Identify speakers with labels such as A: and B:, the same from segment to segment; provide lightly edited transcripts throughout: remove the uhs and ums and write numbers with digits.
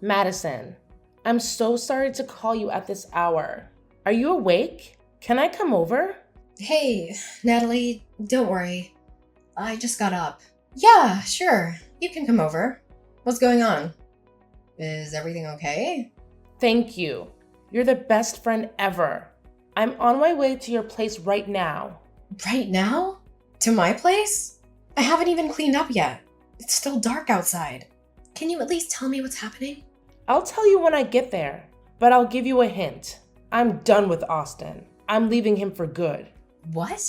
A: Madison, I'm so sorry to call you at this hour. Are you awake? Can I come over?
B: Hey, Natalie, don't worry. I just got up. Yeah, sure. You can come over. What's going on? Is everything okay?
A: Thank you. You're the best friend ever. I'm on my way to your place right now.
B: Right now? To my place? I haven't even cleaned up yet. It's still dark outside. Can you at least tell me what's happening?
A: I'll tell you when I get there, but I'll give you a hint. I'm done with Austin. I'm leaving him for good.
B: What?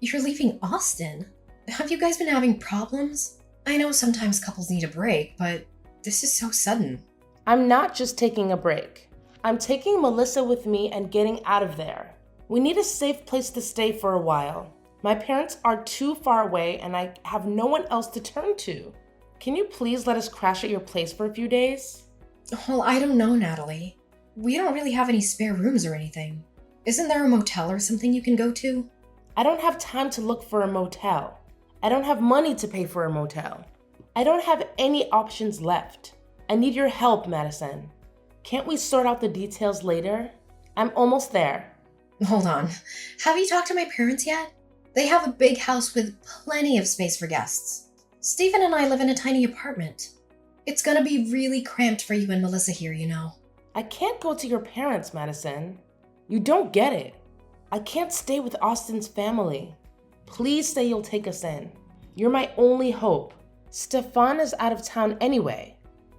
B: You're leaving Austin? Have you guys been having problems? I know sometimes couples need a break, but this is so sudden.
A: I'm not just taking a break. I'm taking Melissa with me and getting out of there. We need a safe place to stay for a while. My parents are too far away and I have no one else to turn to. Can you please let us crash at your place for a few days?
B: Well, I don't know, Natalie. We don't really have any spare rooms or anything. Isn't there a motel or something you can go to?
A: I don't have time to look for a motel. I don't have money to pay for a motel. I don't have any options left. I need your help, Madison. Can't we sort out the details later? I'm almost there.
B: Hold on. Have you talked to my parents yet? They have a big house with plenty of space for guests. Stephen and I live in a tiny apartment. It's gonna be really cramped for you and Melissa here, you know.
A: I can't go to your parents, Madison. You don't get it. I can't stay with Austin's family. Please say you'll take us in. You're my only hope. Stefan is out of town anyway,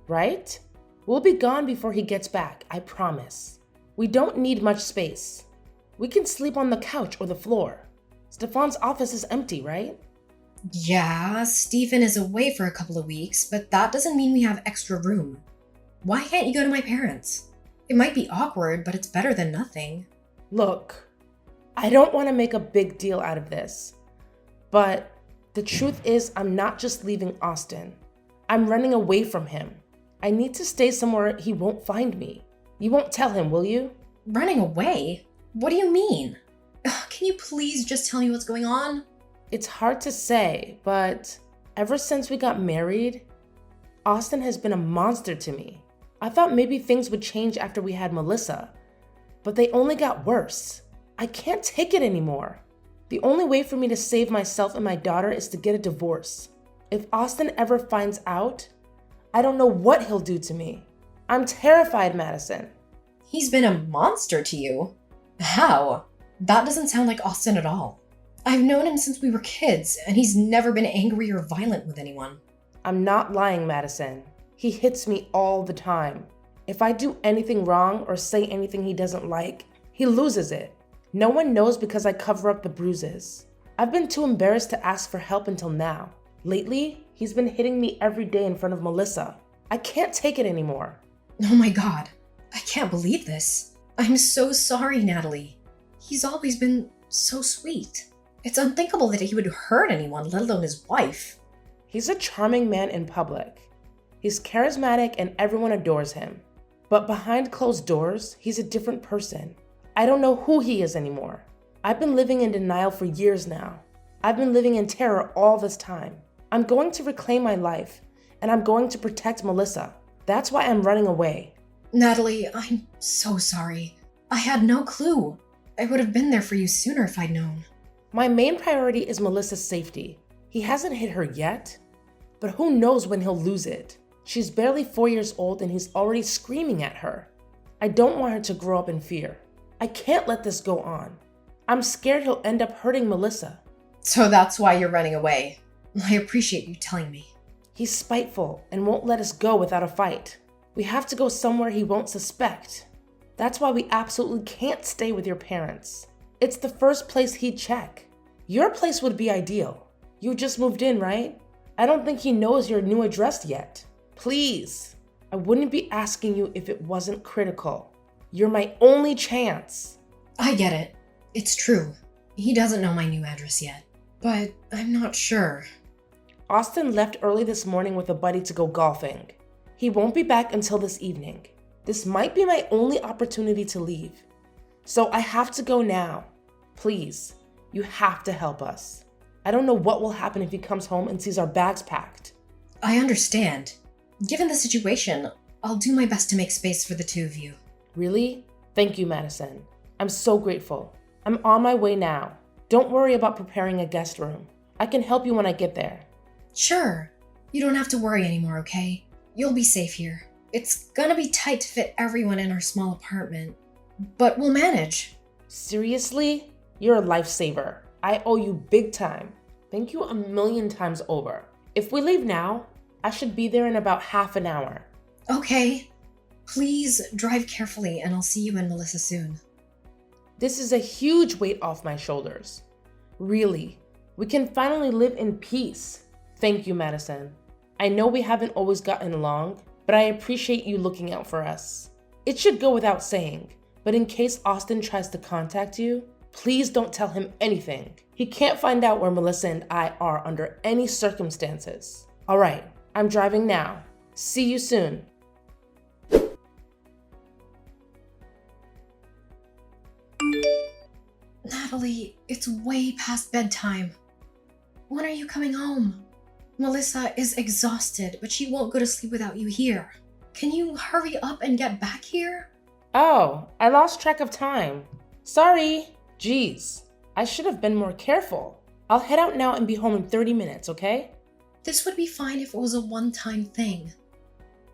A: right? We'll be gone before he gets back, I promise. We don't need much space. We can sleep on the couch or the floor. Stefan's office is empty, right?
B: Yeah, Stephen is away for a couple of weeks, but that doesn't mean we have extra room. Why can't you go to my parents? It might be awkward, but it's better than nothing.
A: Look, I don't want to make a big deal out of this, but the truth is I'm not just leaving Austin. I'm running away from him. I need to stay somewhere he won't find me. You won't tell him, will you?
B: Running away? What do you mean? Ugh, can you please just tell me what's going on?
A: It's hard to say, but ever since we got married, Austin has been a monster to me. I thought maybe things would change after we had Melissa, but they only got worse. I can't take it anymore. The only way for me to save myself and my daughter is to get a divorce. If Austin ever finds out, I don't know what he'll do to me. I'm terrified, Madison.
B: He's been a monster to you? How? That doesn't sound like Austin at all. I've known him since we were kids, and he's never been angry or violent with anyone.
A: I'm not lying, Madison. He hits me all the time. If I do anything wrong or say anything he doesn't like, he loses it. No one knows because I cover up the bruises. I've been too embarrassed to ask for help until now. Lately, he's been hitting me every day in front of Melissa. I can't take it anymore.
B: Oh my god, I can't believe this. I'm so sorry, Natalie. He's always been so sweet. It's unthinkable that he would hurt anyone, let alone his wife.
A: He's a charming man in public. He's charismatic and everyone adores him. But behind closed doors, he's a different person. I don't know who he is anymore. I've been living in denial for years now. I've been living in terror all this time. I'm going to reclaim my life, and I'm going to protect Melissa. That's why I'm running away.
B: Natalie, I'm so sorry. I had no clue. I would have been there for you sooner if I'd known.
A: My main priority is Melissa's safety. He hasn't hit her yet, but who knows when he'll lose it. She's barely 4 years old and he's already screaming at her. I don't want her to grow up in fear. I can't let this go on. I'm scared he'll end up hurting Melissa.
B: So that's why you're running away. I appreciate you telling me.
A: He's spiteful and won't let us go without a fight. We have to go somewhere he won't suspect. That's why we absolutely can't stay with your parents. It's the first place he'd check. Your place would be ideal. You just moved in, right? I don't think he knows your new address yet. Please, I wouldn't be asking you if it wasn't critical. You're my only chance.
B: I get it. It's true. He doesn't know my new address yet. But I'm not sure.
A: Austin left early this morning with a buddy to go golfing. He won't be back until this evening. This might be my only opportunity to leave. So I have to go now. Please, you have to help us. I don't know what will happen if he comes home and sees our bags packed.
B: I understand. Given the situation, I'll do my best to make space for the two of you.
A: Really? Thank you, Madison. I'm so grateful. I'm on my way now. Don't worry about preparing a guest room. I can help you when I get there.
B: Sure. You don't have to worry anymore, okay? You'll be safe here. It's gonna be tight to fit everyone in our small apartment, but we'll manage.
A: Seriously? You're a lifesaver. I owe you big time. Thank you 1,000,000 times over. If we leave now, I should be there in about half an hour.
B: Okay. Please drive carefully and I'll see you and Melissa soon.
A: This is a huge weight off my shoulders. Really, we can finally live in peace. Thank you, Madison. I know we haven't always gotten along, but I appreciate you looking out for us. It should go without saying, but in case Austin tries to contact you, please don't tell him anything. He can't find out where Melissa and I are under any circumstances. All right, I'm driving now. See you soon.
B: Natalie, it's way past bedtime. When are you coming home? Melissa is exhausted, but she won't go to sleep without you here. Can you hurry up and get back here?
A: Oh, I lost track of time. Sorry. Geez, I should have been more careful. I'll head out now and be home in 30 minutes, okay?
B: This would be fine if it was a one-time thing.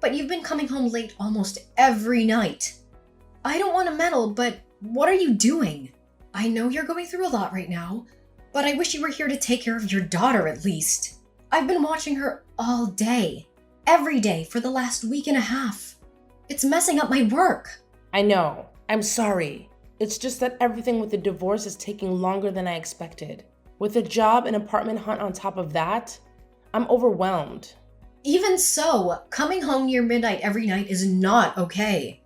B: But you've been coming home late almost every night. I don't want to meddle, but what are you doing? I know you're going through a lot right now, but I wish you were here to take care of your daughter at least. I've been watching her all day, every day for the last week and a half. It's messing up my work.
A: I know. I'm sorry. It's just that everything with the divorce is taking longer than I expected. With a job and apartment hunt on top of that, I'm overwhelmed.
B: Even so, coming home near midnight every night is not okay.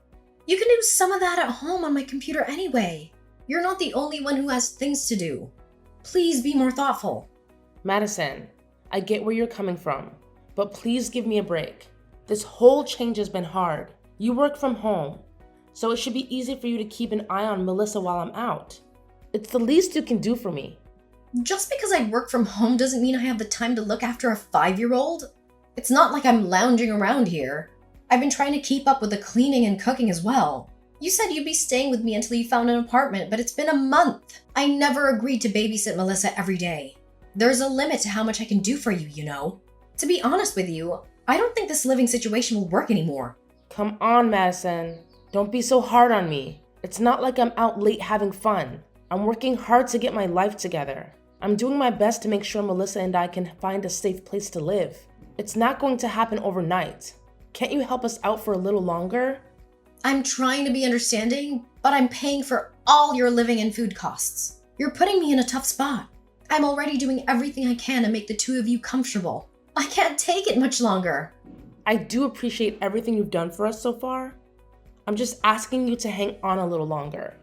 B: You can do some of that at home on my computer anyway. You're not the only one who has things to do. Please be more thoughtful.
A: Madison, I get where you're coming from, but please give me a break. This whole change has been hard. You work from home, so it should be easy for you to keep an eye on Melissa while I'm out. It's the least you can do for me.
B: Just because I work from home doesn't mean I have the time to look after a 5-year-old. It's not like I'm lounging around here. I've been trying to keep up with the cleaning and cooking as well. You said you'd be staying with me until you found an apartment, but it's been a month. I never agreed to babysit Melissa every day. There's a limit to how much I can do for you, you know. To be honest with you, I don't think this living situation will work anymore.
A: Come on, Madison. Don't be so hard on me. It's not like I'm out late having fun. I'm working hard to get my life together. I'm doing my best to make sure Melissa and I can find a safe place to live. It's not going to happen overnight. Can't you help us out for a little longer?
B: I'm trying to be understanding, but I'm paying for all your living and food costs. You're putting me in a tough spot. I'm already doing everything I can to make the two of you comfortable. I can't take it much longer.
A: I do appreciate everything you've done for us so far. I'm just asking you to hang on a little longer.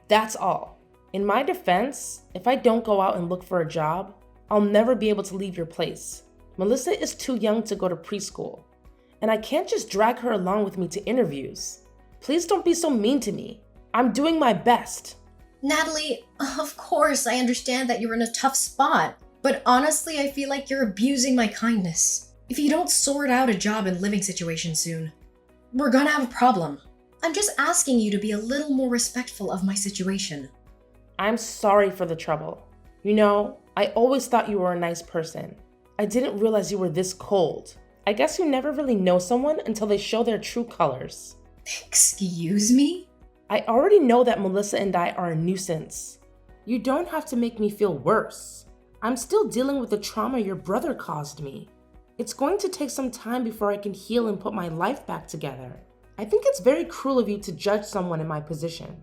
A: That's all. In my defense, if I don't go out and look for a job, I'll never be able to leave your place. Melissa is too young to go to preschool, and I can't just drag her along with me to interviews. Please don't be so mean to me. I'm doing my best.
B: Natalie, of course I understand that you're in a tough spot, but honestly I feel like you're abusing my kindness. If you don't sort out a job and living situation soon, we're gonna have a problem. I'm just asking you to be a little more respectful of my situation.
A: I'm sorry for the trouble. You know, I always thought you were a nice person. I didn't realize you were this cold. I guess you never really know someone until they show their true colors.
B: Excuse me?
A: I already know that Melissa and I are a nuisance. You don't have to make me feel worse. I'm still dealing with the trauma your brother caused me. It's going to take some time before I can heal and put my life back together. I think it's very cruel of you to judge someone in my position.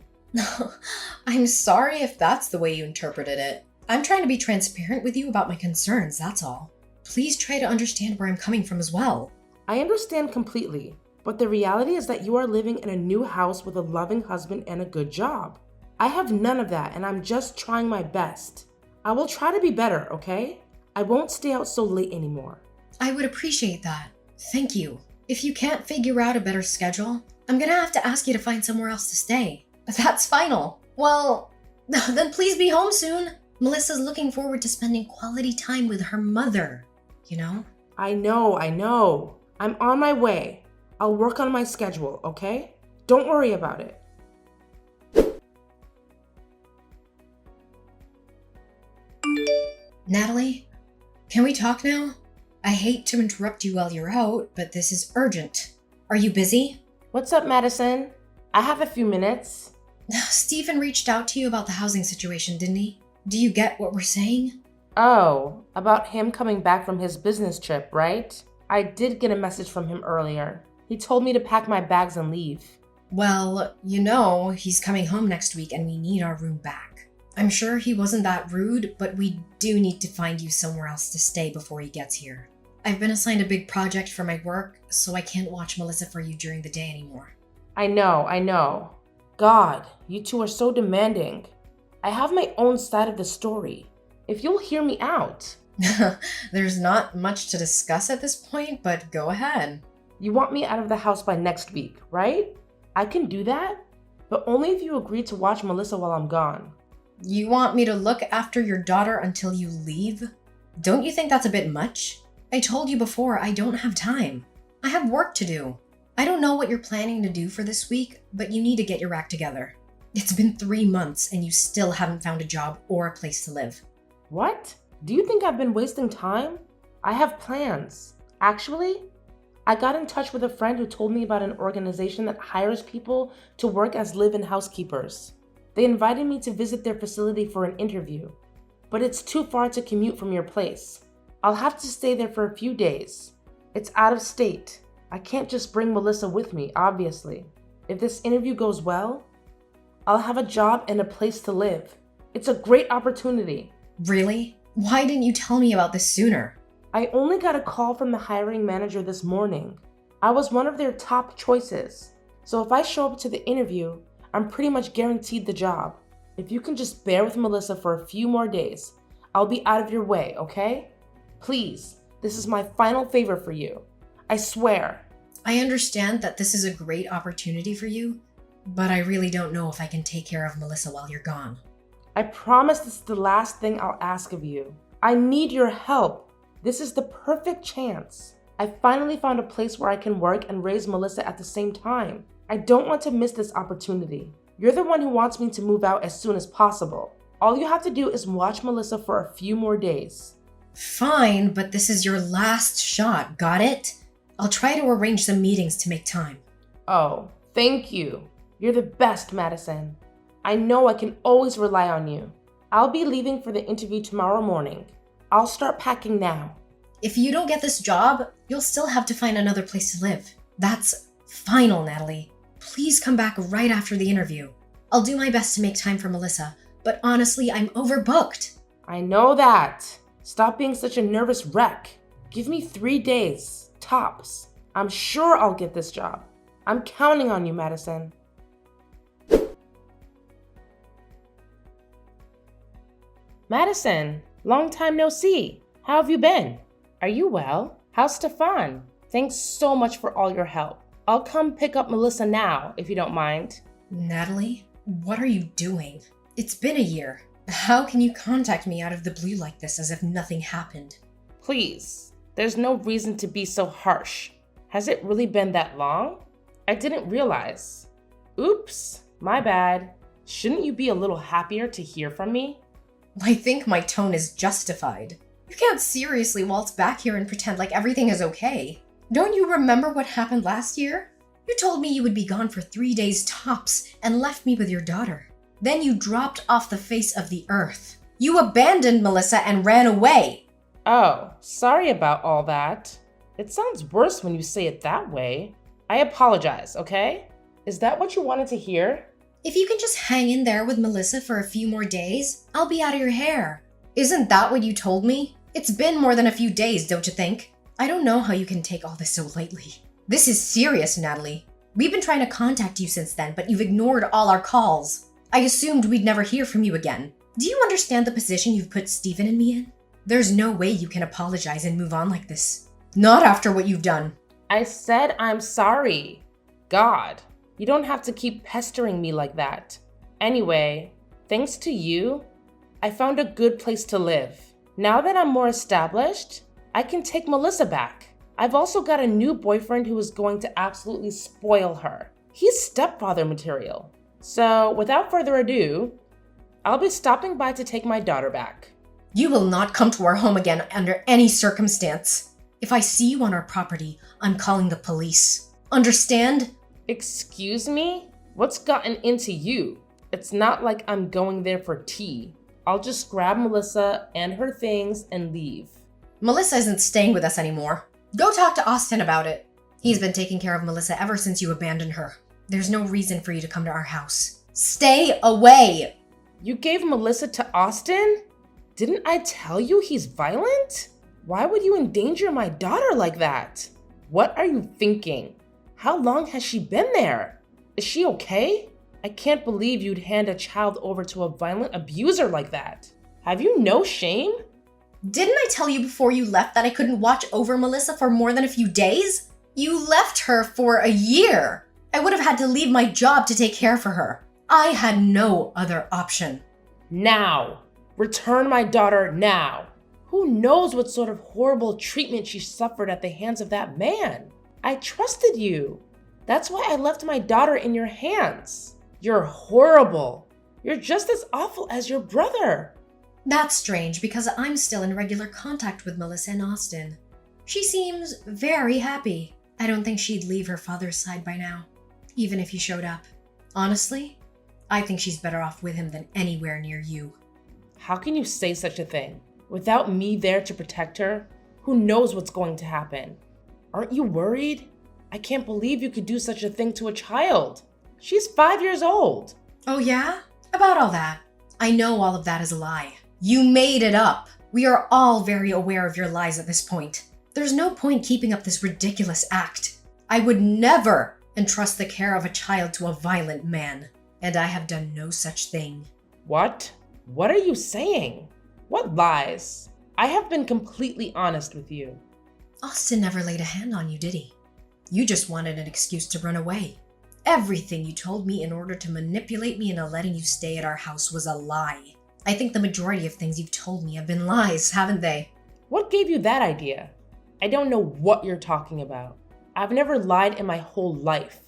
B: I'm sorry if that's the way you interpreted it. I'm trying to be transparent with you about my concerns, that's all. Please try to understand where I'm coming from as well.
A: I understand completely, but the reality is that you are living in a new house with a loving husband and a good job. I have none of that, and I'm just trying my best. I will try to be better, okay? I won't stay out so late anymore.
B: I would appreciate that. Thank you. If you can't figure out a better schedule, I'm gonna have to ask you to find somewhere else to stay. That's final. Well, then please be home soon. Melissa's looking forward to spending quality time with her mother, you know?
A: I know. I'm on my way. I'll work on my schedule, okay? Don't worry about it.
B: Natalie, can we talk now? I hate to interrupt you while you're out, but this is urgent. Are you busy?
A: What's up, Madison? I have a few minutes.
B: Stephen reached out to you about the housing situation, didn't he? Do you get what we're saying?
A: Oh, about him coming back from his business trip, right? I did get a message from him earlier. He told me to pack my bags and leave.
B: Well, he's coming home next week and we need our room back. I'm sure he wasn't that rude, but we do need to find you somewhere else to stay before he gets here. I've been assigned a big project for my work, so I can't watch Melissa for you during the day anymore.
A: I know. God, you two are so demanding. I have my own side of the story. If you'll hear me out.
B: There's not much to discuss at this point, but go ahead.
A: You want me out of the house by next week, right? I can do that, but only if you agree to watch Melissa while I'm gone.
B: You want me to look after your daughter until you leave? Don't you think that's a bit much? I told you before, I don't have time. I have work to do. I don't know what you're planning to do for this week, but you need to get your act together. It's been 3 months and you still haven't found a job or a place to live.
A: What? Do you think I've been wasting time? I have plans. Actually, I got in touch with a friend who told me about an organization that hires people to work as live-in housekeepers. They invited me to visit their facility for an interview, but it's too far to commute from your place. I'll have to stay there for a few days. It's out of state. I can't just bring Melissa with me, obviously. If this interview goes well, I'll have a job and a place to live. It's a great opportunity.
B: Really? Why didn't you tell me about this sooner?
A: I only got a call from the hiring manager this morning. I was one of their top choices. So if I show up to the interview, I'm pretty much guaranteed the job. If you can just bear with Melissa for a few more days, I'll be out of your way, okay? Please, this is my final favor for you. I swear.
B: I understand that this is a great opportunity for you, but I really don't know if I can take care of Melissa while you're gone.
A: I promise this is the last thing I'll ask of you. I need your help. This is the perfect chance. I finally found a place where I can work and raise Melissa at the same time. I don't want to miss this opportunity. You're the one who wants me to move out as soon as possible. All you have to do is watch Melissa for a few more days.
B: Fine, but this is your last shot, got it? I'll try to arrange some meetings to make time.
A: Oh, thank you. You're the best, Madison. I know I can always rely on you. I'll be leaving for the interview tomorrow morning. I'll start packing now.
B: If you don't get this job, you'll still have to find another place to live. That's final, Natalie. Please come back right after the interview. I'll do my best to make time for Melissa, but honestly, I'm overbooked.
A: I know that. Stop being such a nervous wreck. Give me 3 days, tops. I'm sure I'll get this job. I'm counting on you, Madison. Madison, long time no see. How have you been? Are you well? How's Stefan? Thanks so much for all your help. I'll come pick up Melissa now, if you don't mind.
B: Natalie, what are you doing? It's been a year. How can you contact me out of the blue like this as if nothing happened?
A: Please, there's no reason to be so harsh. Has it really been that long? I didn't realize. Oops, my bad. Shouldn't you be a little happier to hear from me?
B: I think my tone is justified. You can't seriously waltz back here and pretend like everything is okay. Don't you remember what happened last year? You told me you would be gone for 3 days tops and left me with your daughter. Then you dropped off the face of the earth. You abandoned Melissa and ran away.
A: Oh, sorry about all that. It sounds worse when you say it that way. I apologize, okay? Is that what you wanted to hear?
B: If you can just hang in there with Melissa for a few more days, I'll be out of your hair. Isn't that what you told me? It's been more than a few days, don't you think? I don't know how you can take all this so lightly. This is serious, Natalie. We've been trying to contact you since then, but you've ignored all our calls. I assumed we'd never hear from you again. Do you understand the position you've put Stephen and me in? There's no way you can apologize and move on like this. Not after what you've done.
A: I said I'm sorry. God, you don't have to keep pestering me like that. Anyway, thanks to you, I found a good place to live. Now that I'm more established, I can take Melissa back. I've also got a new boyfriend who is going to absolutely spoil her. He's stepfather material. So without further ado, I'll be stopping by to take my daughter back.
B: You will not come to our home again under any circumstance. If I see you on our property, I'm calling the police. Understand?
A: Excuse me? What's gotten into you? It's not like I'm going there for tea. I'll just grab Melissa and her things and leave.
B: Melissa isn't staying with us anymore. Go talk to Austin about it. He's been taking care of Melissa ever since you abandoned her. There's no reason for you to come to our house. Stay away!
A: You gave Melissa to Austin? Didn't I tell you he's violent? Why would you endanger my daughter like that? What are you thinking? How long has she been there? Is she okay? I can't believe you'd hand a child over to a violent abuser like that. Have you no shame?
B: Didn't I tell you before you left that I couldn't watch over Melissa for more than a few days? You left her for a year. I would have had to leave my job to take care for her. I had no other option.
A: Now! Return my daughter now! Who knows what sort of horrible treatment she suffered at the hands of that man? I trusted you. That's why I left my daughter in your hands. You're horrible. You're just as awful as your brother.
B: That's strange because I'm still in regular contact with Melissa and Austin. She seems very happy. I don't think she'd leave her father's side by now, even if he showed up. Honestly, I think she's better off with him than anywhere near you.
A: How can you say such a thing? Without me there to protect her, who knows what's going to happen? Aren't you worried? I can't believe you could do such a thing to a child. She's 5 years old.
B: Oh yeah? About all that. I know all of that is a lie. You made it up. We are all very aware of your lies at this point. There's no point keeping up this ridiculous act. I would never entrust the care of a child to a violent man, and I have done no such thing.
A: What? What are you saying? What lies? I have been completely honest with you.
B: Austin never laid a hand on you, did he? You just wanted an excuse to run away. Everything you told me in order to manipulate me into letting you stay at our house was a lie. I think the majority of things you've told me have been lies, haven't they?
A: What gave you that idea? I don't know what you're talking about. I've never lied in my whole life.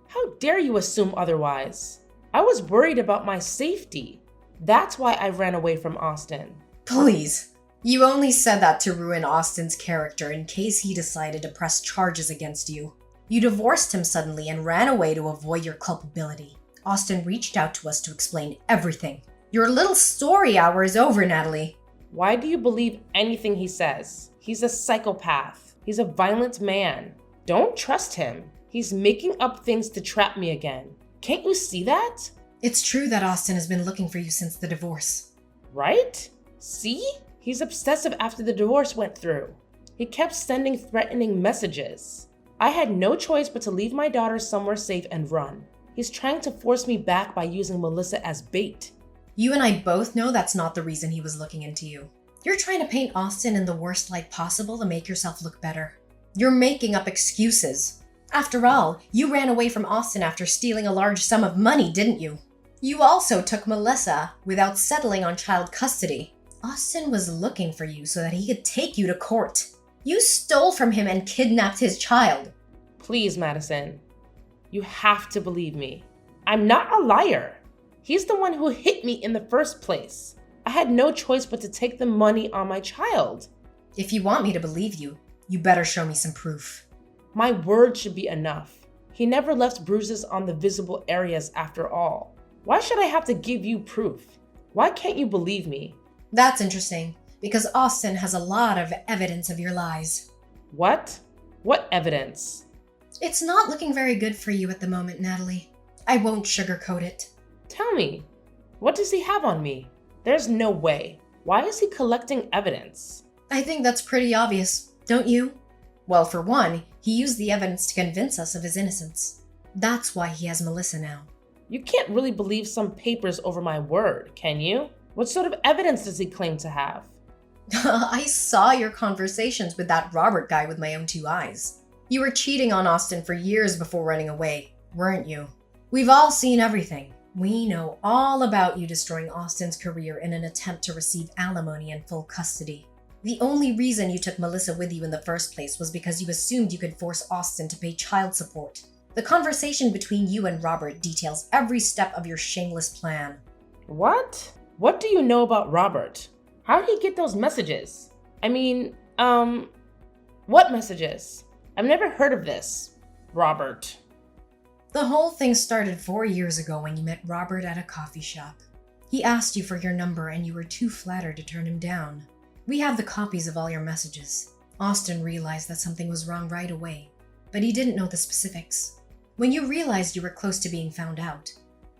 A: How dare you assume otherwise? I was worried about my safety. That's why I ran away from Austin.
B: Please. You only said that to ruin Austin's character in case he decided to press charges against you. You divorced him suddenly and ran away to avoid your culpability. Austin reached out to us to explain everything. Your little story hour is over, Natalie.
A: Why do you believe anything he says? He's a psychopath. He's a violent man. Don't trust him. He's making up things to trap me again. Can't you see that?
B: It's true that Austin has been looking for you since the divorce.
A: Right? See? He's obsessive after the divorce went through. He kept sending threatening messages. I had no choice but to leave my daughter somewhere safe and run. He's trying to force me back by using Melissa as bait.
B: You and I both know that's not the reason he was looking into you. You're trying to paint Austin in the worst light possible to make yourself look better. You're making up excuses. After all, you ran away from Austin after stealing a large sum of money, didn't you? You also took Melissa without settling on child custody. Austin was looking for you so that he could take you to court. You stole from him and kidnapped his child.
A: Please, Madison. You have to believe me. I'm not a liar. He's the one who hit me in the first place. I had no choice but to take the money on my child.
B: If you want me to believe you, you better show me some proof.
A: My word should be enough. He never left bruises on the visible areas after all. Why should I have to give you proof? Why can't you believe me?
B: That's interesting, because Austin has a lot of evidence of your lies.
A: What? What evidence?
B: It's not looking very good for you at the moment, Natalie. I won't sugarcoat it.
A: Tell me, what does he have on me? There's no way. Why is he collecting evidence?
B: I think that's pretty obvious, don't you? Well, for one, he used the evidence to convince us of his innocence. That's why he has Melissa now.
A: You can't really believe some papers over my word, can you? What sort of evidence does he claim to have?
B: I saw your conversations with that Robert guy with my own two eyes. You were cheating on Austin for years before running away, weren't you? We've all seen everything. We know all about you destroying Austin's career in an attempt to receive alimony and full custody. The only reason you took Melissa with you in the first place was because you assumed you could force Austin to pay child support. The conversation between you and Robert details every step of your shameless plan.
A: What? What do you know about Robert? How did he get those messages? I mean, what messages? I've never heard of this, Robert.
B: The whole thing started 4 years ago when you met Robert at a coffee shop. He asked you for your number and you were too flattered to turn him down. We have the copies of all your messages. Austin realized that something was wrong right away, but he didn't know the specifics. When you realized you were close to being found out,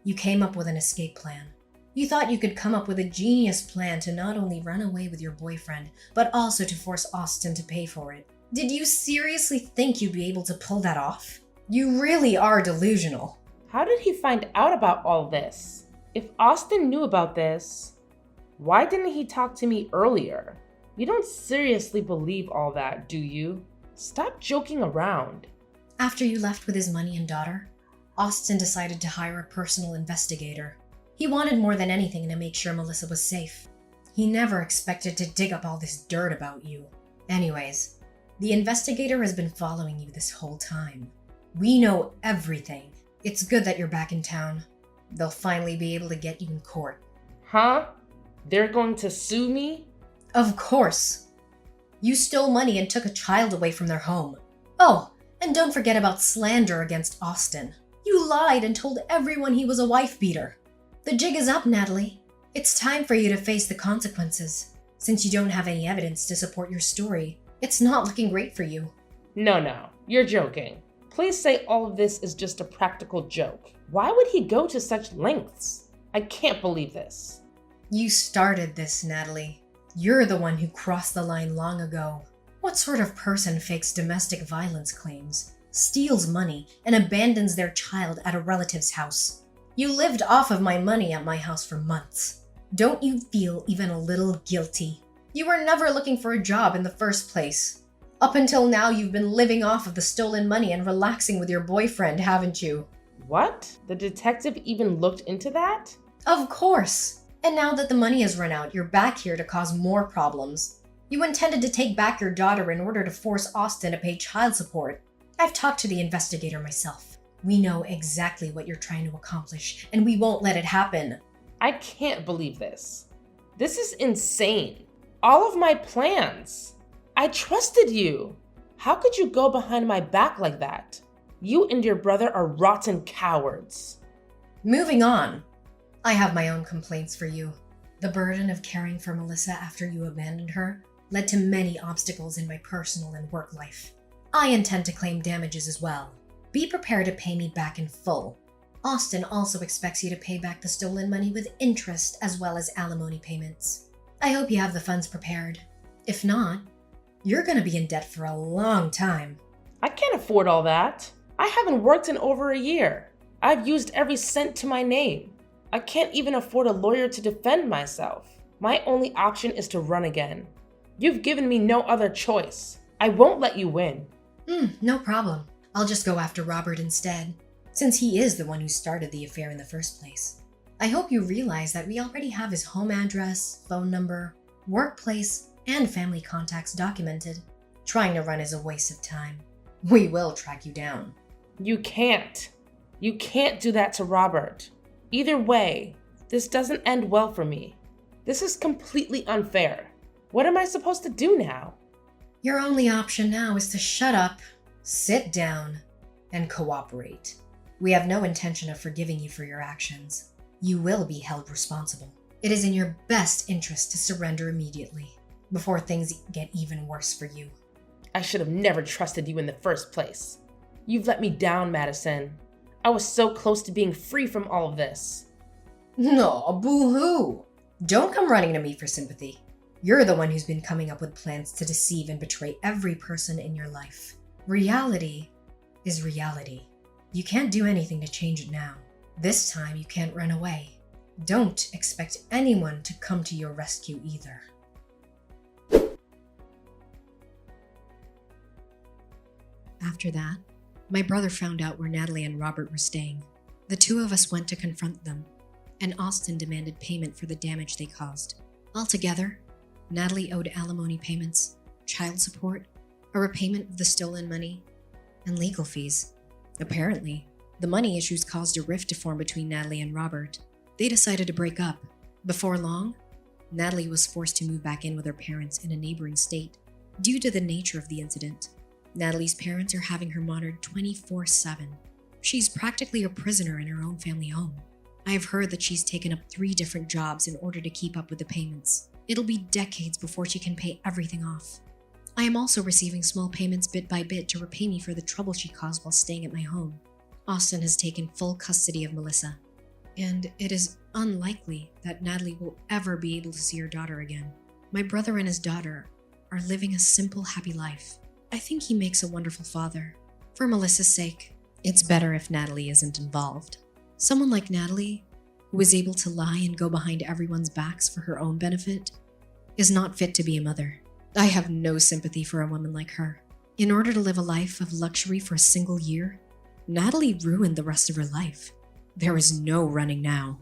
B: you came up with an escape plan. You thought you could come up with a genius plan to not only run away with your boyfriend, but also to force Austin to pay for it. Did you seriously think you'd be able to pull that off? You really are delusional.
A: How did he find out about all this? If Austin knew about this, why didn't he talk to me earlier? You don't seriously believe all that, do you? Stop joking around.
B: After you left with his money and daughter, Austin decided to hire a personal investigator. He wanted more than anything to make sure Melissa was safe. He never expected to dig up all this dirt about you. Anyways, the investigator has been following you this whole time. We know everything. It's good that you're back in town. They'll finally be able to get you in court.
A: Huh? They're going to sue me?
B: Of course. You stole money and took a child away from their home. Oh, and don't forget about slander against Austin. You lied and told everyone he was a wife beater. The jig is up, Natalie. It's time for you to face the consequences. Since you don't have any evidence to support your story, it's not looking great for you.
A: No, you're joking. Please say all of this is just a practical joke. Why would he go to such lengths? I can't believe this.
B: You started this, Natalie. You're the one who crossed the line long ago. What sort of person fakes domestic violence claims, steals money, and abandons their child at a relative's house? You lived off of my money at my house for months. Don't you feel even a little guilty? You were never looking for a job in the first place. Up until now, you've been living off of the stolen money and relaxing with your boyfriend, haven't you?
A: What? The detective even looked into that?
B: Of course. And now that the money has run out, you're back here to cause more problems. You intended to take back your daughter in order to force Austin to pay child support. I've talked to the investigator myself. We know exactly what you're trying to accomplish, and we won't let it happen.
A: I can't believe this. This is insane. All of my plans. I trusted you. How could you go behind my back like that? You and your brother are rotten cowards.
B: Moving on. I have my own complaints for you. The burden of caring for Melissa after you abandoned her led to many obstacles in my personal and work life. I intend to claim damages as well. Be prepared to pay me back in full. Austin also expects you to pay back the stolen money with interest as well as alimony payments. I hope you have the funds prepared. If not, you're going to be in debt for a long time.
A: I can't afford all that. I haven't worked in over a year. I've used every cent to my name. I can't even afford a lawyer to defend myself. My only option is to run again. You've given me no other choice. I won't let you win.
B: No problem. I'll just go after Robert instead, since he is the one who started the affair in the first place. I hope you realize that we already have his home address, phone number, workplace, and family contacts documented. Trying to run is a waste of time. We will track you down.
A: You can't. You can't do that to Robert. Either way, this doesn't end well for me. This is completely unfair. What am I supposed to do now?
B: Your only option now is to shut up, sit down, and cooperate. We have no intention of forgiving you for your actions. You will be held responsible. It is in your best interest to surrender immediately, before things get even worse for you.
A: I should have never trusted you in the first place. You've let me down, Madison. I was so close to being free from all of this.
B: No, boo-hoo! Don't come running to me for sympathy. You're the one who's been coming up with plans to deceive and betray every person in your life. Reality is reality. You can't do anything to change it now. This time you can't run away. Don't expect anyone to come to your rescue either. After that, my brother found out where Natalie and Robert were staying. The two of us went to confront them, and Austin demanded payment for the damage they caused. Altogether, Natalie owed alimony payments, child support, a repayment of the stolen money, and legal fees. Apparently, the money issues caused a rift to form between Natalie and Robert. They decided to break up. Before long, Natalie was forced to move back in with her parents in a neighboring state. Due to the nature of the incident, Natalie's parents are having her monitored 24/7. She's practically a prisoner in her own family home. I have heard that she's taken up 3 different jobs in order to keep up with the payments. It'll be decades before she can pay everything off. I am also receiving small payments bit by bit to repay me for the trouble she caused while staying at my home. Austin has taken full custody of Melissa, and it is unlikely that Natalie will ever be able to see her daughter again. My brother and his daughter are living a simple, happy life. I think he makes a wonderful father. For Melissa's sake, it's better if Natalie isn't involved. Someone like Natalie, who is able to lie and go behind everyone's backs for her own benefit, is not fit to be a mother. I have no sympathy for a woman like her. In order to live a life of luxury for a single year, Natalie ruined the rest of her life. There is no running now.